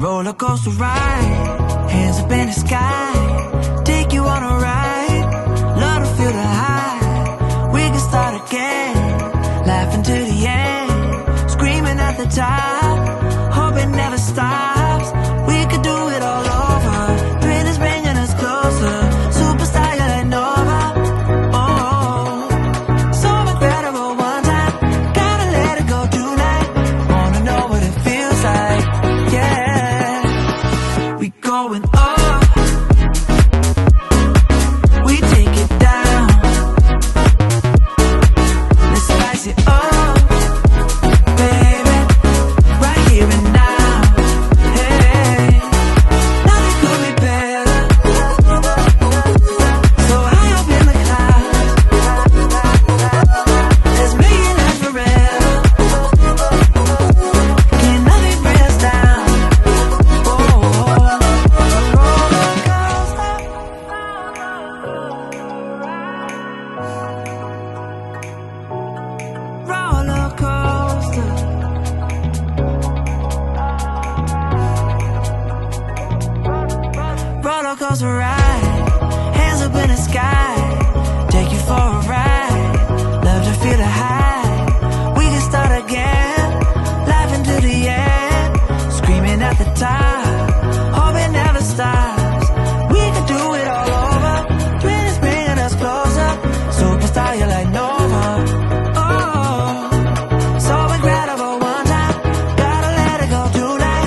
roller coaster ride, hands up in the sky, take you on a ride, love to feel the high, we can start again, laughing to the end, screaming at the top, hope it never stops,